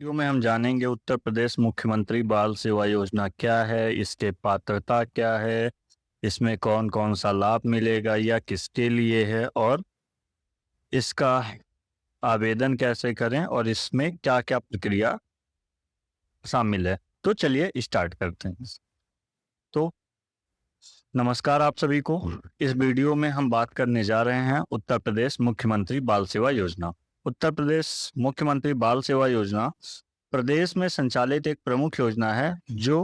Video में हम जानेंगे उत्तर प्रदेश मुख्यमंत्री बाल सेवा योजना क्या है, इसके पात्रता क्या है, इसमें कौन कौन सा लाभ मिलेगा या किसके लिए है और इसका आवेदन कैसे करें और इसमें क्या क्या प्रक्रिया शामिल है। तो चलिए स्टार्ट करते हैं। तो नमस्कार आप सभी को। इस वीडियो में हम बात करने जा रहे हैं उत्तर प्रदेश मुख्यमंत्री बाल सेवा योजना। उत्तर प्रदेश मुख्यमंत्री बाल सेवा योजना प्रदेश में संचालित एक प्रमुख योजना है जो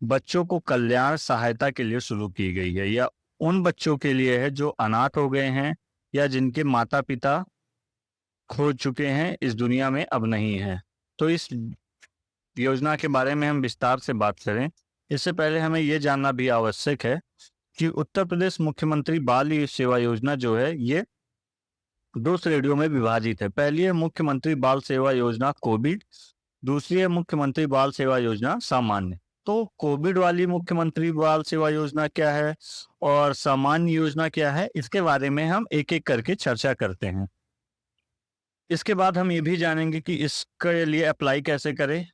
बच्चों को कल्याण सहायता के लिए शुरू की गई है या उन बच्चों के लिए है जो अनाथ हो गए हैं या जिनके माता पिता खो चुके हैं, इस दुनिया में अब नहीं है। तो इस योजना के बारे में हम विस्तार से बात करें इससे पहले हमें यह जानना भी आवश्यक है कि उत्तर प्रदेश मुख्यमंत्री बाल सेवा योजना जो है ये दो श्रेणियों में विभाजित है। पहली है मुख्यमंत्री बाल सेवा योजना कोविड, दूसरी है मुख्यमंत्री बाल सेवा योजना सामान्य। तो कोविड वाली मुख्यमंत्री बाल सेवा योजना क्या है और सामान्य योजना क्या है, इसके बारे में हम एक एक करके चर्चा करते हैं। इसके बाद हम ये भी जानेंगे कि इसके लिए अप्लाई कैसे करें।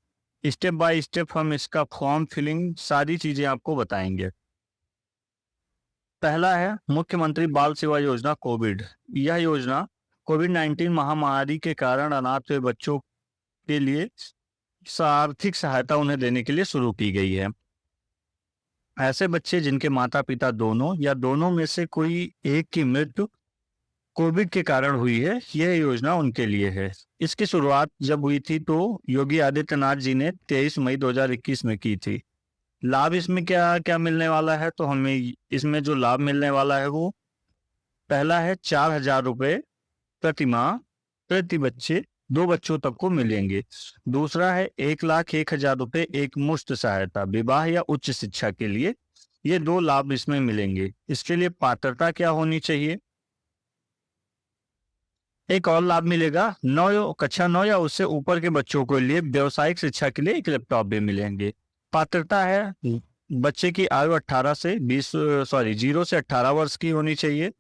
स्टेप बाय स्टेप हम इसका फॉर्म फिलिंग सारी चीजें आपको बताएंगे। पहला है मुख्यमंत्री बाल सेवा योजना कोविड। यह योजना कोविड-19 महामारी के कारण अनाथ हुए बच्चों के लिए आर्थिक सहायता उन्हें देने के लिए शुरू की गई है। ऐसे बच्चे जिनके माता पिता दोनों या दोनों में से कोई एक की मृत्यु कोविड के कारण हुई है, यह योजना उनके लिए है। इसकी शुरुआत जब हुई थी तो योगी आदित्यनाथ जी ने 23 मई 2021 में की थी। लाभ इसमें क्या क्या मिलने वाला है, तो हमें इसमें जो लाभ मिलने वाला है वो पहला है 4,000 रुपये प्रति माह प्रति बच्चे, 2 बच्चों तक को मिलेंगे। दूसरा है 1,01,000 रुपये एक मुश्त सहायता विवाह या उच्च शिक्षा के लिए। ये 2 लाभ इसमें मिलेंगे। इसके लिए पात्रता क्या होनी चाहिए। एक और लाभ मिलेगा कक्षा 9 या उससे ऊपर के बच्चों के लिए व्यवसायिक शिक्षा के लिए एक लैपटॉप भी मिलेंगे। पात्रता है बच्चे की आयु 0 से 18 वर्ष की होनी चाहिए।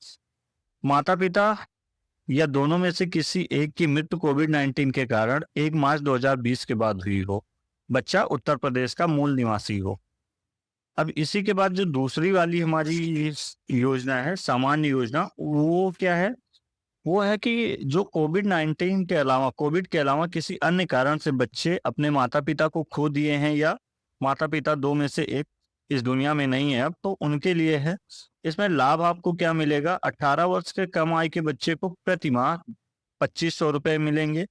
माता पिता या दोनों में से किसी एक की मृत्यु कोविड-19 के कारण 1 मार्च 2020 के बाद हुई हो। बच्चा उत्तर प्रदेश का मूल निवासी हो। अब इसी के बाद जो दूसरी वाली हमारी योजना है सामान्य योजना, वो क्या है, वो है कि जो कोविड के अलावा किसी अन्य कारण से बच्चे अपने माता पिता को खो दिए हैं या माता पिता दो में से एक इस दुनिया में नहीं है अब, तो उनके लिए है। इसमें लाभ आपको क्या मिलेगा, 18 वर्ष के कम आयु के बच्चे को प्रति माह 2,500 रुपये मिलेंगे,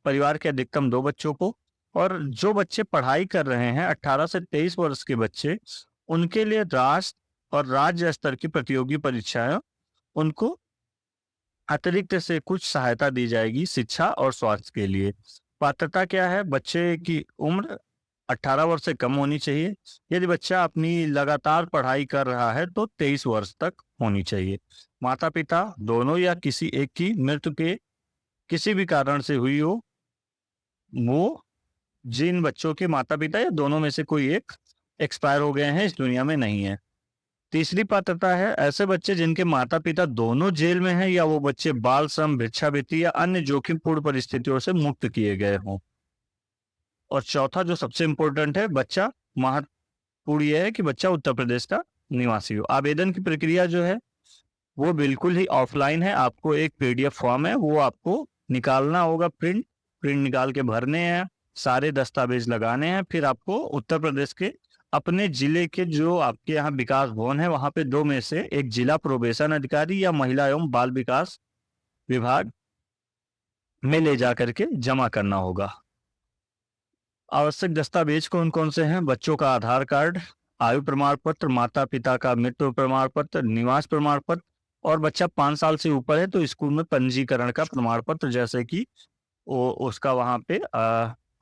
परिवार के अधिकतम 2 बच्चों को। और जो बच्चे पढ़ाई कर रहे हैं 18 से 23 वर्ष के बच्चे, उनके लिए राष्ट्र और राज्य स्तर की प्रतियोगी परीक्षाएं उनको अतिरिक्त से कुछ सहायता दी जाएगी शिक्षा और स्वास्थ्य के लिए। पात्रता क्या है, बच्चे की उम्र 18 वर्ष से कम होनी चाहिए। यदि बच्चा अपनी लगातार पढ़ाई कर रहा है तो 23 वर्ष तक होनी चाहिए। माता पिता दोनों या किसी एक की मृत्यु के किसी भी कारण से हुई हो, वो जिन बच्चों के माता पिता या दोनों में से कोई एक एक्सपायर हो गए हैं, इस दुनिया में नहीं है। तीसरी पात्रता है ऐसे बच्चे जिनके माता पिता दोनों जेल में हैं या वो बच्चे बाल श्रम, भिक्षावृत्ति या अन्य जोखिमपूर्ण परिस्थितियों से मुक्त किए गए हों। और चौथा जो सबसे इंपॉर्टेंट है, बच्चा महत्वपूर्ण यह है कि बच्चा उत्तर प्रदेश का निवासी हो। आवेदन की प्रक्रिया जो है वो बिल्कुल ही ऑफलाइन है। आपको एक पीडीएफ फॉर्म है वो आपको निकालना होगा, प्रिंट निकाल के भरने हैं, सारे दस्तावेज लगाने हैं। फिर आपको उत्तर प्रदेश के अपने जिले के जो आपके यहाँ विकास भवन है वहां पे 2 में से एक जिला प्रोबेशन अधिकारी या महिला एवं बाल विकास विभाग में ले जा करके जमा करना होगा। आवश्यक दस्तावेज कौन कौन से हैं, बच्चों का आधार कार्ड, आयु प्रमाण पत्र, माता पिता का मृत्यु प्रमाण पत्र, निवास प्रमाण पत्र, और बच्चा 5 साल से ऊपर है तो स्कूल में पंजीकरण का प्रमाण पत्र, जैसे कि वो उसका वहां पे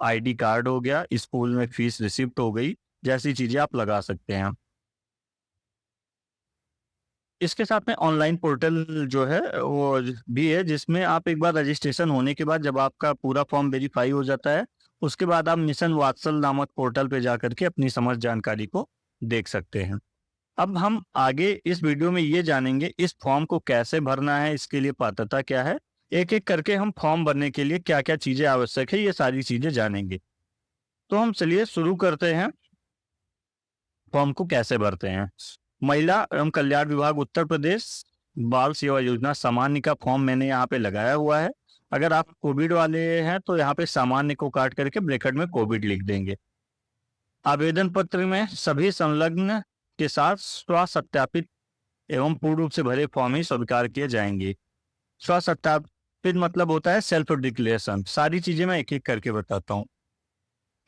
आईडी कार्ड हो गया, स्कूल में फीस रिसिप्ट हो गई, जैसी चीजें आप लगा सकते हैं। इसके साथ में ऑनलाइन पोर्टल जो है वो भी है, जिसमें आप एक बार रजिस्ट्रेशन होने के बाद जब आपका पूरा फॉर्म वेरीफाई हो जाता है उसके बाद आप मिशन वात्सल नामक पोर्टल पे जा करके अपनी समस्त जानकारी को देख सकते हैं। अब हम आगे इस वीडियो में ये जानेंगे इस फॉर्म को कैसे भरना है, इसके लिए पात्रता क्या है, एक एक करके हम फॉर्म भरने के लिए क्या क्या चीजें आवश्यक है ये सारी चीजें जानेंगे। तो हम चलिए शुरू करते हैं, फॉर्म को कैसे भरते हैं। महिला एवं कल्याण विभाग उत्तर प्रदेश बाल सेवा योजना सामान्य का फॉर्म मैंने यहाँ पे लगाया हुआ है। अगर आप कोविड वाले हैं तो यहाँ पे सामान्य को काट करके ब्रैकेट में कोविड लिख देंगे। आवेदन पत्र में सभी संलग्न के साथ स्वसत्यापित एवं पूर्ण रूप से भरे फॉर्म ही स्वीकार किए जाएंगे। स्वसत्यापित मतलब होता है सेल्फ डिक्लेरेशन। सारी चीजें मैं एक एक करके बताता हूँ।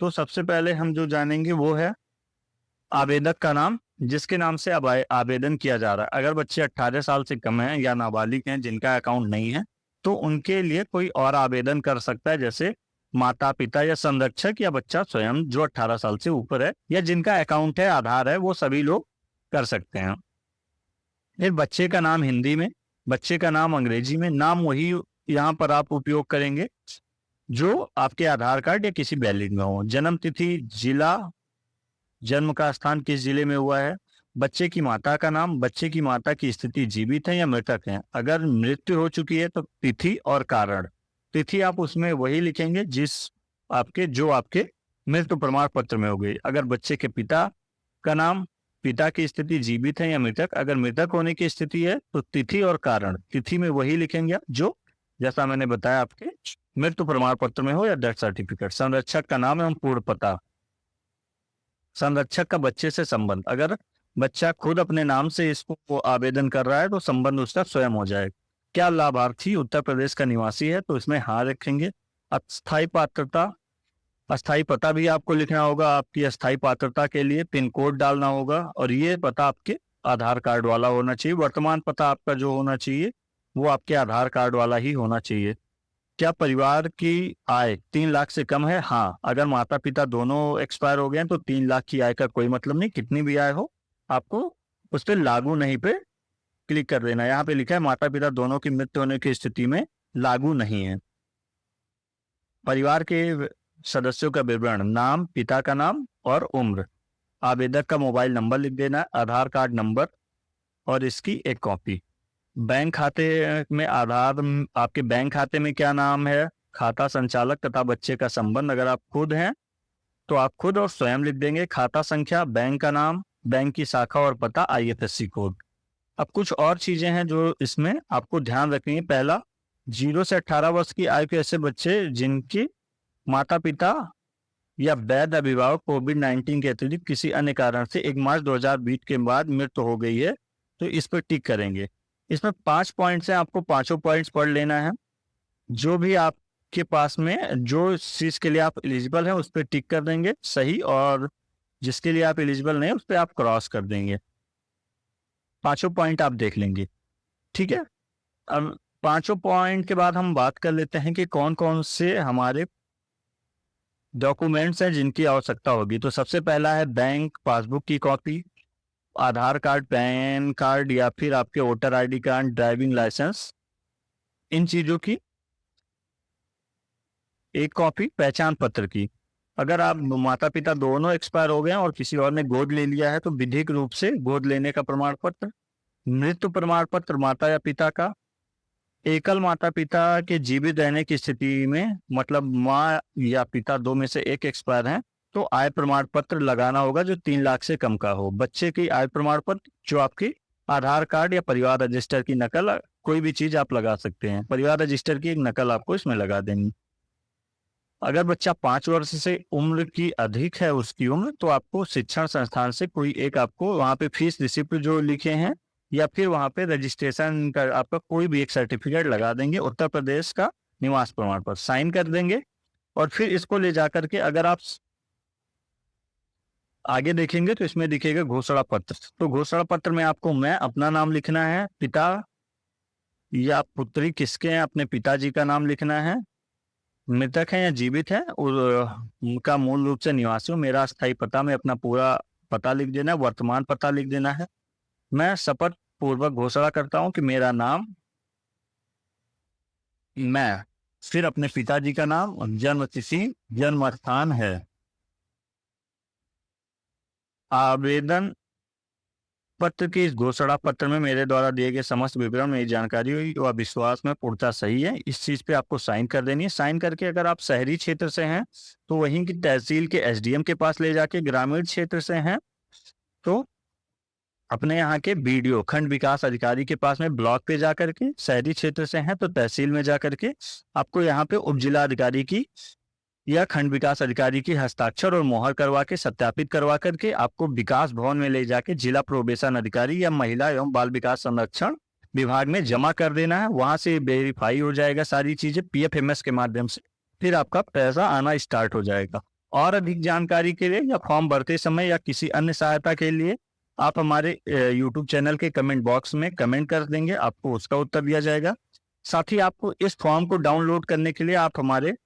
तो सबसे पहले हम जो जानेंगे वो है आवेदक का नाम, जिसके नाम से अब आवेदन किया जा रहा है। अगर बच्चे 18 साल से कम हैं या नाबालिग हैं जिनका अकाउंट नहीं है तो उनके लिए कोई और आवेदन कर सकता है, जैसे माता पिता या संरक्षक या बच्चा स्वयं जो 18 साल से ऊपर है या जिनका अकाउंट है, आधार है, वो सभी लोग कर सकते हैं। फिर बच्चे का नाम हिंदी में, बच्चे का नाम अंग्रेजी में। नाम वही यहाँ पर आप उपयोग करेंगे जो आपके आधार कार्ड या किसी वैलिड में हो। जन्म तिथि, जिला, जन्म का स्थान किस जिले में हुआ है। बच्चे की माता का नाम, बच्चे की माता की स्थिति जीवित है या मृतक है। अगर मृत्यु हो चुकी है तो तिथि और कारण। तिथि आप उसमें वही लिखेंगे जो आपके मृत्यु प्रमाण पत्र में हो गई। अगर बच्चे के पिता का नाम, पिता की स्थिति जीवित है या मृतक। अगर मृतक होने की स्थिति है तो तिथि और कारण, तिथि में वही लिखेंगे जो जैसा मैंने बताया आपके मृत्यु प्रमाण पत्र में हो या डेथ सर्टिफिकेट। संरक्षक का नाम एवं पूर्ण पता। संरक्षक का बच्चे से संबंध, अगर बच्चा खुद अपने नाम से इसको आवेदन कर रहा है तो संबंध उसका स्वयं हो जाएगा। क्या लाभार्थी उत्तर प्रदेश का निवासी है, तो इसमें हाँ रखेंगे। अस्थायी पात्रता, अस्थायी पता भी आपको लिखना होगा। आपकी अस्थायी पात्रता के लिए पिन कोड डालना होगा और ये पता आपके आधार कार्ड वाला होना चाहिए। वर्तमान पता आपका जो होना चाहिए वो आपके आधार कार्ड वाला ही होना चाहिए। क्या परिवार की आय 3 लाख से कम है? हाँ। अगर माता पिता दोनों एक्सपायर हो गए हैं तो 3 लाख की आय का कोई मतलब नहीं, कितनी भी आय हो आपको उस पर लागू नहीं पे क्लिक कर देना। यहाँ पे लिखा है माता पिता दोनों की मृत्यु होने की स्थिति में लागू नहीं है। परिवार के सदस्यों का विवरण, नाम, पिता का नाम और उम्र। आवेदक का मोबाइल नंबर लिख देना, आधार कार्ड नंबर और इसकी एक कॉपी। बैंक खाते में आधार, आपके बैंक खाते में क्या नाम है, खाता संचालक तथा बच्चे का संबंध। अगर आप खुद हैं तो आप खुद और स्वयं लिख देंगे। खाता संख्या, बैंक का नाम, बैंक की शाखा और पता, IFSC कोड। अब कुछ और चीजें हैं जो इसमें आपको ध्यान रखनी है। पहला, 0 से 18 वर्ष की आयु के ऐसे बच्चे जिनकी माता पिता या वैध अभिभावक कोविड-19 के अतिरिक्त किसी अन्य कारण से 1 मार्च 2020 के बाद मृत्यु हो गई है तो इस पर टिक करेंगे। इसमें 5 पॉइंट्स हैं, आपको पांचों पॉइंट्स पढ़ लेना है। जो भी आपके पास में जो चीज के लिए आप एलिजिबल हैं उस पर टिक कर देंगे सही, और जिसके लिए आप एलिजिबल नहीं उस पर आप क्रॉस कर देंगे। पांचों पॉइंट आप देख लेंगे, ठीक है। अब पांचों पॉइंट के बाद हम बात कर लेते हैं कि कौन कौन से हमारे डॉक्यूमेंट्स हैं जिनकी आवश्यकता होगी। तो सबसे पहला है बैंक पासबुक की copy, Aadhaar card, PAN card या फिर आपके voter ID card, driving licence, इन चीजों की एक कॉपी। पहचान पत्र की, अगर आप माता पिता दोनों एक्सपायर हो गए हैं और किसी और ने गोद ले लिया है तो विधिक रूप से गोद लेने का प्रमाण पत्र। मृत्यु प्रमाण पत्र माता या पिता का। एकल माता पिता के जीवित रहने की स्थिति में, मतलब माँ या पिता दो में से एक एक्सपायर हैं, तो आय प्रमाण पत्र लगाना होगा जो 3 लाख से कम का हो। बच्चे की आय प्रमाण पत्र, जो आपकी आधार कार्ड या परिवार रजिस्टर की नकल, कोई भी चीज आप लगा सकते हैं। परिवार रजिस्टर की एक नकल आपको इसमें लगा देनी। अगर बच्चा 5 वर्ष से उम्र की अधिक है उसकी उम्र, तो आपको शिक्षण संस्थान से कोई एक, आपको वहां पे फीस रिसिप्ट जो लिखे हैं या फिर वहां पे रजिस्ट्रेशन का आपका कोई भी एक सर्टिफिकेट लगा देंगे। उत्तर प्रदेश का निवास प्रमाण पत्र साइन कर देंगे और फिर इसको ले जाकर के अगर आप आगे देखेंगे तो इसमें दिखेगा घोषणा पत्र। तो घोषणा पत्र में आपको मैं अपना नाम लिखना है, पिता या पुत्री किसके हैं अपने पिताजी का नाम लिखना है, मृतक है या जीवित है और उनका मूल रूप से निवासी हूँ। मेरा स्थायी पता में अपना पूरा पता लिख देना है, वर्तमान पता लिख देना है। मैं शपथ पूर्वक घोषणा करता हूं कि मेरा नाम, मैं फिर अपने पिताजी का नाम, जन्म तिथि, जन्म स्थान है। आवेदन पत्र की इस घोषणा पत्र में मेरे द्वारा दिए गए समस्त विवरण, मेरी जानकारी हुई व विश्वास में पूर्णतः सही है। इस चीज पे आपको साइन कर देनी है। साइन करके अगर आप शहरी क्षेत्र से हैं तो वहीं की तहसील के एसडीएम के पास ले जाके, ग्रामीण क्षेत्र से हैं तो अपने यहाँ के बीडीओ खंड विकास अधिकारी के पास में ब्लॉक पे जा करके, शहरी क्षेत्र से हैं तो तहसील में जा करके आपको यहाँ पे उप जिला अधिकारी की या खंड विकास अधिकारी की हस्ताक्षर और मोहर करवा के, सत्यापित करवा करके आपको विकास भवन में ले जाके जिला प्रोबेशन अधिकारी या महिला एवं बाल विकास संरक्षण विभाग में जमा कर देना है। वहां से वेरीफाई हो जाएगा सारी चीजें पीएफएमएस के माध्यम से, फिर आपका पैसा आना स्टार्ट हो जाएगा। और अधिक जानकारी के लिए या फॉर्म भरते समय या किसी अन्य सहायता के लिए आप हमारे यूट्यूब चैनल के कमेंट बॉक्स में कमेंट कर देंगे, आपको उसका उत्तर दिया जाएगा। साथ ही आपको इस फॉर्म को डाउनलोड करने के लिए आप हमारे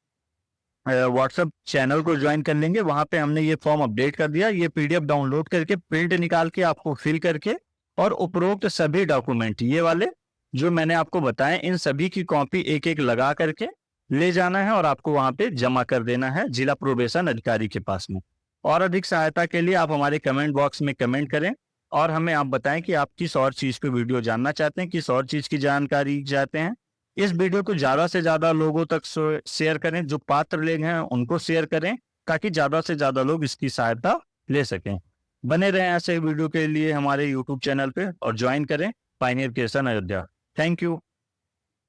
व्हाट्सएप चैनल को ज्वाइन कर लेंगे। वहां पे हमने ये फॉर्म अपडेट कर दिया। ये पीडीएफ डाउनलोड करके प्रिंट निकाल के आपको फिल करके और उपरोक्त सभी डॉक्यूमेंट ये वाले जो मैंने आपको बताए, इन सभी की कॉपी एक एक लगा करके ले जाना है और आपको वहां पे जमा कर देना है जिला प्रोबेशन अधिकारी के पास में। और अधिक सहायता के लिए आप हमारे कमेंट बॉक्स में कमेंट करें और हमें आप बताएं कि आप किस और चीज पे वीडियो जानना चाहते हैं, किस और चीज की जानकारी चाहते हैं। इस वीडियो को ज्यादा से ज्यादा लोगों तक शेयर करें, जो पात्र लोग हैं उनको शेयर करें ताकि ज्यादा से ज्यादा लोग इसकी सहायता ले सकें। बने रहें ऐसे वीडियो के लिए हमारे यूट्यूब चैनल पे और ज्वाइन करें Pioneer creation Ayodhya. Thank you.